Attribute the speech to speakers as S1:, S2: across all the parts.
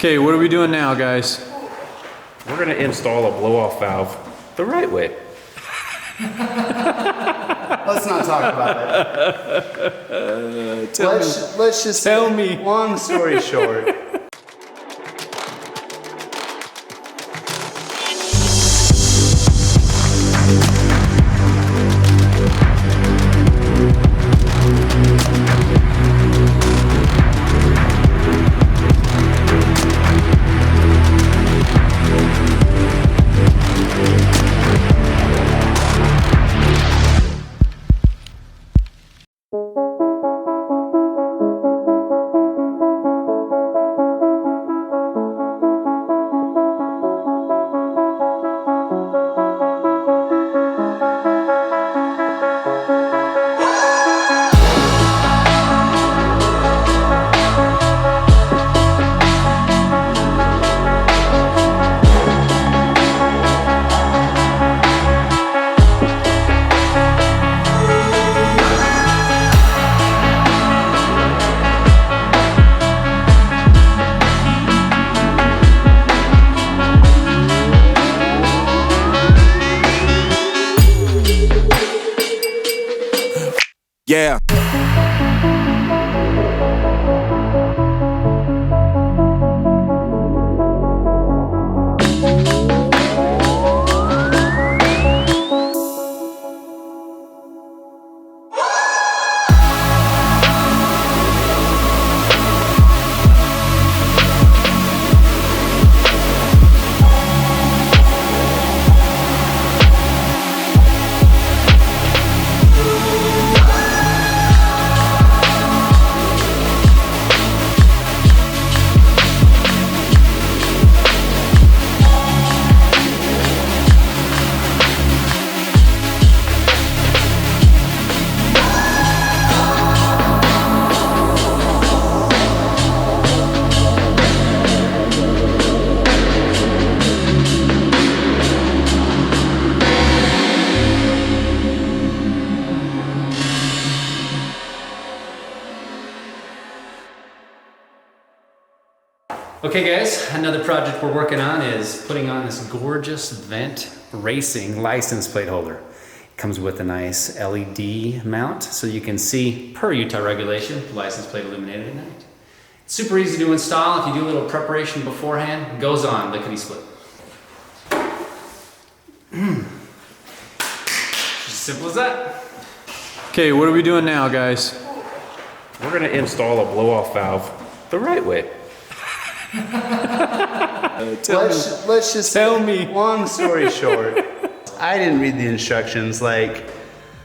S1: Okay, what are we doing now, guys?
S2: We're going to install a blow-off valve the right way.
S3: Let's not talk about it. Let's just
S1: Tell me.
S3: Long story short.
S4: Yeah.
S1: Okay guys, another project we're working on is putting on this gorgeous Vent Racing license plate holder. It comes with a nice LED mount so you can see, per Utah regulation, the license plate illuminated at night. It's super easy to install if you do a little preparation beforehand. It goes on lickety split. Just as simple as that. Okay, what are we doing now, guys?
S2: We're going to install a blow-off valve the right way.
S3: Let's just
S1: Tell me.
S3: Long story short, I didn't read the instructions like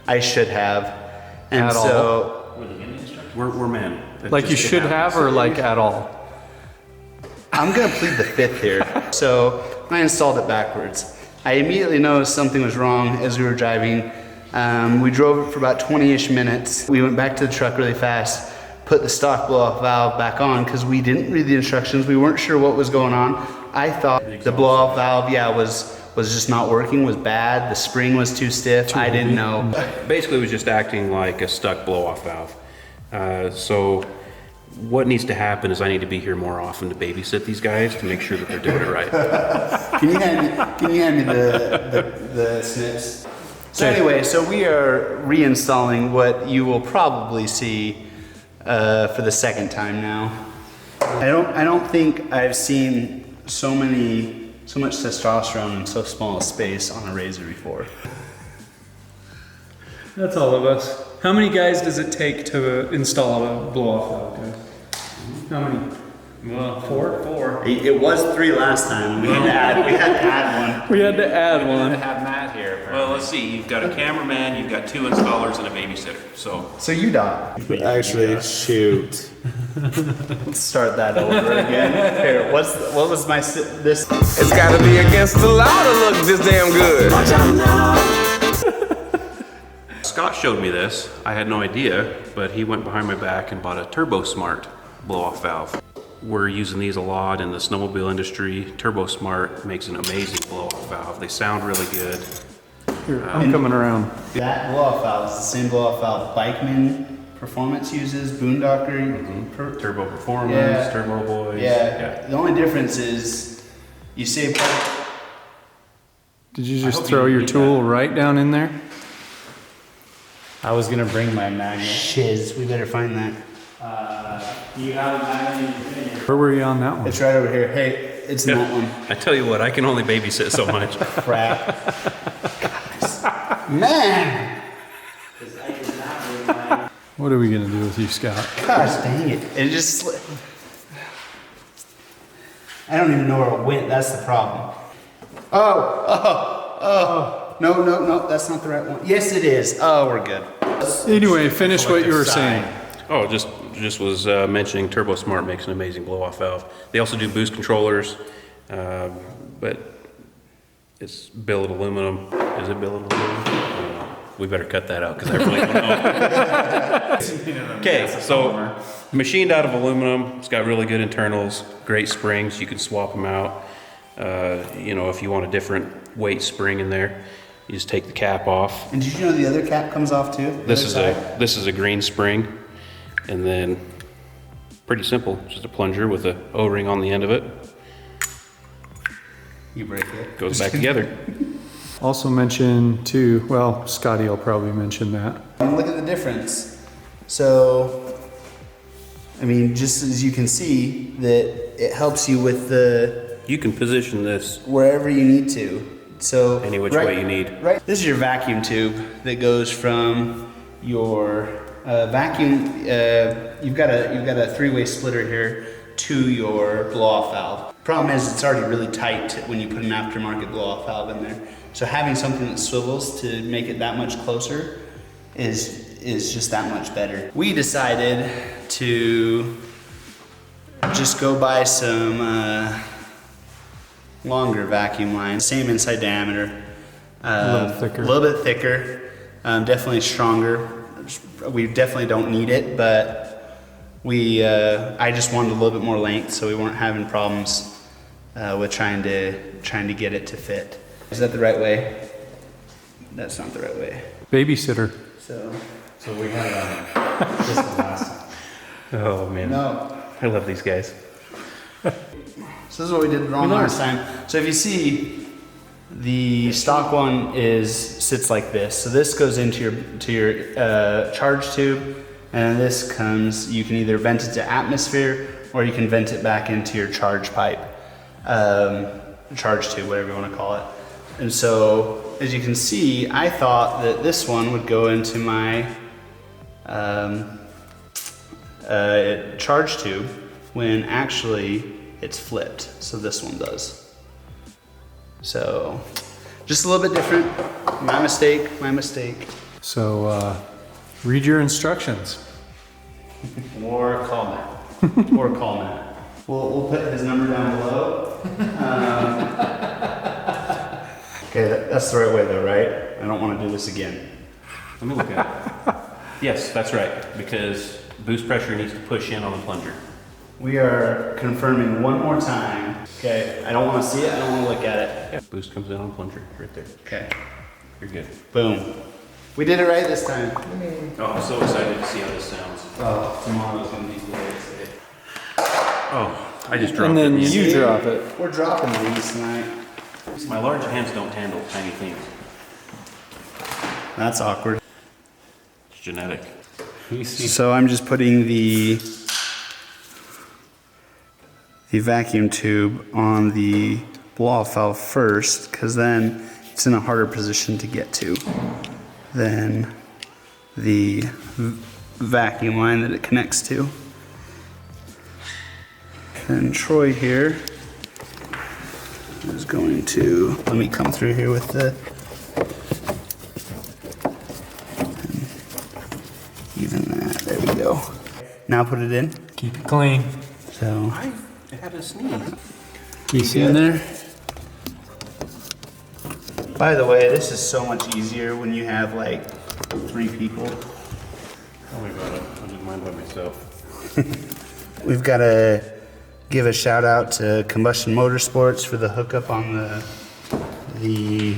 S3: I should have, and
S1: At
S3: so
S2: We're men.
S1: Like you should have, or like at all?
S3: I'm gonna plead the fifth here. So I installed it backwards. I immediately noticed something was wrong as we were driving. We drove it for about 20-ish minutes. We went back to the truck really fast, put the stock blow-off valve back on because we didn't read the instructions. We weren't sure what was going on. I thought the blow-off valve, was just not working, was bad. The spring was too stiff. I didn't know.
S2: Basically, it was just acting like a stuck blow-off valve. So what needs to happen is I need to be here more often to babysit these guys to make sure that they're doing it right.
S3: Can you hand me the snips? So anyway, so we are reinstalling what you will probably see for the second time now. I don't think I've seen so much testosterone in so small a space on a razor before.
S5: That's all of us. How many guys does it take to install a blow-off valve, guys? How many?
S1: Well,
S5: Four.
S3: It was 3 last time. We had to add one.
S1: we had to add one.
S2: Have Matt here. Well, let's see. You've got a cameraman, you've got 2 installers, and a babysitter. So
S3: you dot.
S6: Actually, shoot.
S3: Let's start that over again. Here, what was my this?
S6: It's gotta be against the law to look this damn good.
S2: Scott showed me this. I had no idea, but he went behind my back and bought a Turbosmart blow-off valve. We're using these a lot in the snowmobile industry. Turbosmart makes an amazing blow-off valve. They sound really good.
S1: Here, I'm coming around.
S3: That blow-off valve is the same blow-off valve Bikeman Performance uses, Boondocker.
S2: Turbo Performance,
S3: Yeah.
S2: Turbo Boys.
S3: Yeah. The only difference is you save.
S5: Did you
S2: I
S5: just
S2: hope
S5: throw
S2: you
S5: your
S2: need
S5: tool right down in there?
S1: I was gonna bring my magnet.
S3: Shiz, we better find that.
S1: You have a magnet in your
S5: Where were you on that one?
S3: It's right over here. Hey, it's in that one.
S2: I tell you what, I can only babysit so much.
S3: Crap. Man!
S5: What are we gonna do with you, Scott?
S3: Gosh dang it. It just slipped. I don't even know where it went. That's the problem. Oh. No. That's not the right one. Yes, it is. Oh, we're good.
S5: Anyway, finish what you were saying.
S2: Oh, just was mentioning Turbosmart makes an amazing blow-off valve. They also do boost controllers, but it's billet aluminum. Is it billet aluminum? I don't know. We better cut that out because I really don't know. Okay, so machined out of aluminum. It's got really good internals, great springs. You can swap them out. If you want a different weight spring in there, you just take the cap off.
S3: And did you know the other cap comes off too?
S2: This is a green spring, and then pretty simple, just a plunger with a O-ring on the end of it.
S3: You break it.
S2: Goes back together.
S5: Also mention too, well, Scotty will probably mention that.
S3: Look at the difference. So, I mean, just as you can see, that it helps you with the
S2: You can position this
S3: wherever you need to. So
S2: any which way you need.
S3: Right. This is your vacuum tube that goes from your vacuum. You've got a three-way splitter here to your blow-off valve. Problem is, it's already really tight when you put an aftermarket blow-off valve in there. So having something that swivels to make it that much closer is just that much better. We decided to just go buy some longer vacuum lines, same inside diameter,
S5: A little thicker.
S3: a little bit thicker, definitely stronger. We definitely don't need it, but I just wanted a little bit more length, so we weren't having problems with trying to get it to fit. Is that the right way? That's not the right way.
S5: Babysitter.
S3: So
S1: So we had this one last time.
S2: Oh man,
S3: no.
S2: I love these guys.
S3: So this is what we did wrong last time. So if you see, the stock one sits like this. So this goes into your charge tube, and this comes. You can either vent it to atmosphere, or you can vent it back into your charge pipe, charge tube, whatever you want to call it. And so, as you can see, I thought that this one would go into my charge tube, when actually it's flipped. So this one does. So, just a little bit different. My mistake.
S5: So read your instructions.
S3: Or call Matt. We'll put his number down below. Okay, that's the right way though, right? I don't want to do this again.
S2: Let me look at it. Yes, that's right, because boost pressure needs to push in on the plunger.
S3: We are confirming one more time. Okay, I don't want to see it. I don't want to look at it.
S2: Yeah, boost comes in on the plunger right there.
S3: Okay,
S2: You're good.
S3: boom. We did it right this time.
S2: Oh, I'm so excited to see how this sounds.
S3: Oh, tomorrow's gonna be great.
S2: Oh, I just dropped
S5: And then
S2: it.
S5: you drop it.
S3: We're dropping these tonight.
S2: My large hands don't handle tiny things.
S3: That's awkward.
S2: It's genetic.
S3: So I'm just putting the vacuum tube on the blow-off valve first, because then it's in a harder position to get to than the vacuum line that it connects to. And Troy here is going to let me come through here with the even that. There we go. Now put it in.
S5: Keep it clean.
S3: So
S2: I had a sneeze.
S3: you see in there. By the way, this is so much easier when you have like 3 people.
S2: Don't worry about it. I'll do mine by myself.
S3: We've got to give a shout out to Kombustion Motorsports for the hookup on the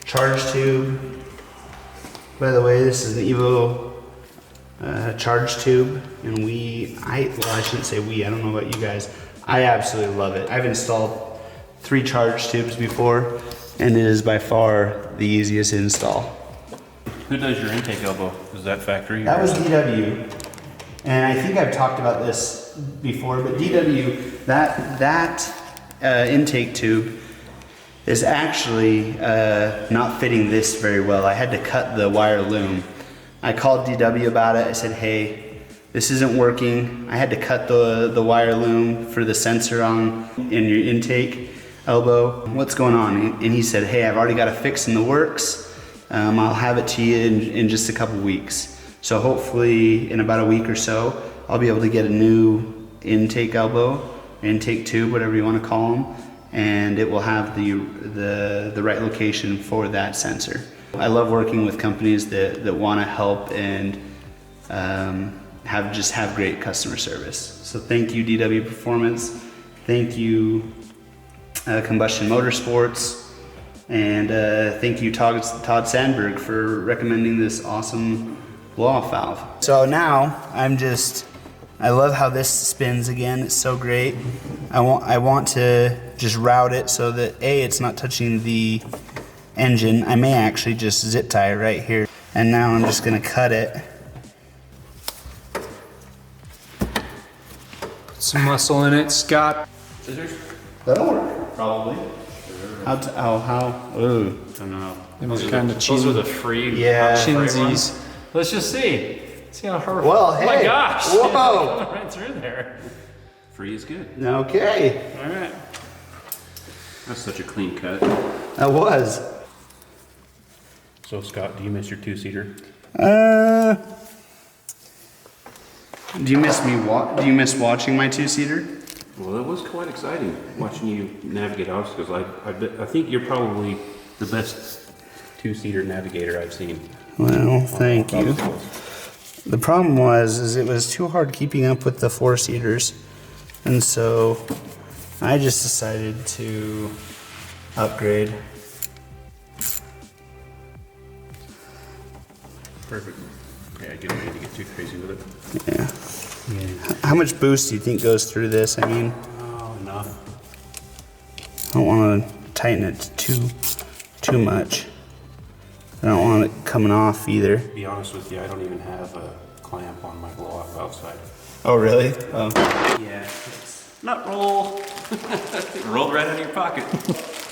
S3: charge tube. By the way, this is an Evo charge tube, and I shouldn't say we, I don't know about you guys. I absolutely love it. I've installed 3 charge tubes before, and it is by far the easiest install.
S2: Who does your intake elbow? Is that factory?
S3: That was DW, and I think I've talked about this before, but DW, that intake tube is actually not fitting this very well. I had to cut the wire loom. I called DW about it. I said, hey, this isn't working. I had to cut the wire loom for the sensor in your intake elbow. What's going on? And he said, hey, I've already got a fix in the works. I'll have it to you in just a couple weeks. So hopefully in about a week or so, I'll be able to get a new intake elbow, intake tube, whatever you want to call them, and it will have the right location for that sensor. I love working with companies that want to help and have great customer service. So thank you, DW Performance. Thank you, Kombustion Motorsports. And thank you, Todd Sandberg, for recommending this awesome blow-off valve. So now I love how this spins again. It's so great. I want to just route it so that it's not touching the engine. I may actually just zip tie it right here. And now I'm just gonna cut it.
S5: Put some muscle in it, Scott.
S2: Scissors?
S3: That'll work, probably. Ooh.
S1: I don't know.
S5: It was kind of
S1: Those are the free
S3: Yeah.
S5: chinsies.
S1: Let's just see. See how her.
S3: Well,
S1: oh my
S3: hey.
S1: gosh!
S3: Whoa.
S1: It's right through there.
S2: Free is good.
S3: Okay,
S1: All right.
S2: That's such a clean cut.
S3: that was.
S2: So Scott, do you miss your 2-seater?
S3: Do you miss watching my 2-seater?
S2: Well, it was quite exciting watching you navigate obstacles. I think you're probably the best 2-seater navigator I've seen.
S3: Well, thank you.
S2: Obstacles.
S3: The problem was it was too hard keeping up with the 4-seaters, and so I just decided to upgrade.
S2: Perfect. Yeah, you don't need to get too crazy with it.
S3: Yeah. How much boost do you think goes through this? I mean,
S2: Oh, enough.
S3: I don't want to tighten it too much. I don't want it coming off either.
S2: To be honest with you, I don't even have a clamp on my blow-off outside.
S3: Oh, really? Oh.
S2: Yeah, it's nut roll. Rolled right out of your pocket.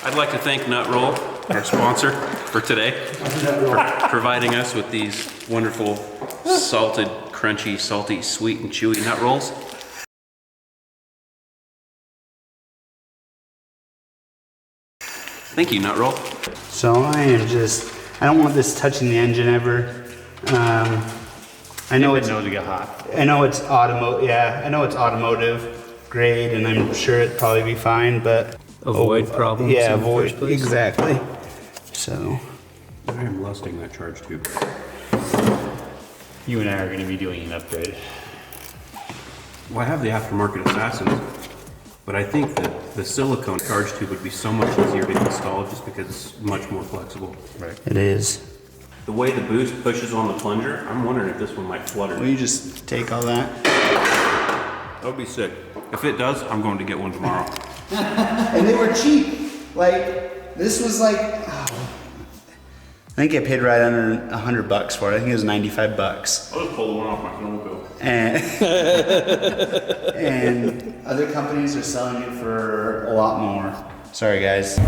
S2: I'd like to thank Nut Roll, our sponsor for today, for providing us with these wonderful salted, crunchy, salty, sweet, and chewy nut rolls. Thank you, Nut Roll.
S3: So I don't want this touching the engine ever. I know it's
S1: to get hot.
S3: I know it's automotive grade, and I'm sure it'd probably be fine, but
S5: Avoid problems.
S3: yeah,
S5: in the
S3: avoid
S5: first place.
S3: exactly. So
S2: I am lusting that charge tube.
S1: You and I are going to be doing an upgrade.
S2: Well, I have the aftermarket Assassins, but I think that the silicone charge tube would be so much easier to install just because it's much more flexible.
S1: Right.
S3: it is.
S2: The way the boost pushes on the plunger, I'm wondering if this one might flutter.
S3: Will you just take all that?
S2: That would be sick. If it does, I'm going to get one tomorrow.
S3: And they were cheap. Like this was like, I think I paid right under $100 for it. I think it was $95.
S2: I'll just pull the one off my snowmobile.
S3: And other companies are selling it for a lot more. Sorry, guys. You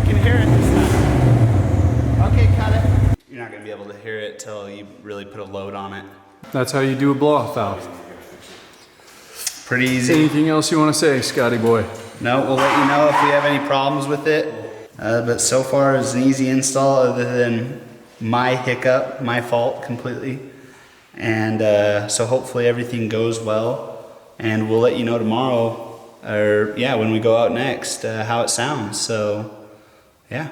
S3: can hear it this time. Okay, cut it. You're not gonna be able to hear it till you really put a load on it.
S5: That's how you do a blow-off valve.
S3: Pretty easy.
S5: Anything else you want to say, Scotty boy?
S3: No, we'll let you know if we have any problems with it. But so far it's an easy install, other than my hiccup, my fault completely. And so hopefully everything goes well, and we'll let you know tomorrow, or yeah, when we go out next, how it sounds. So yeah.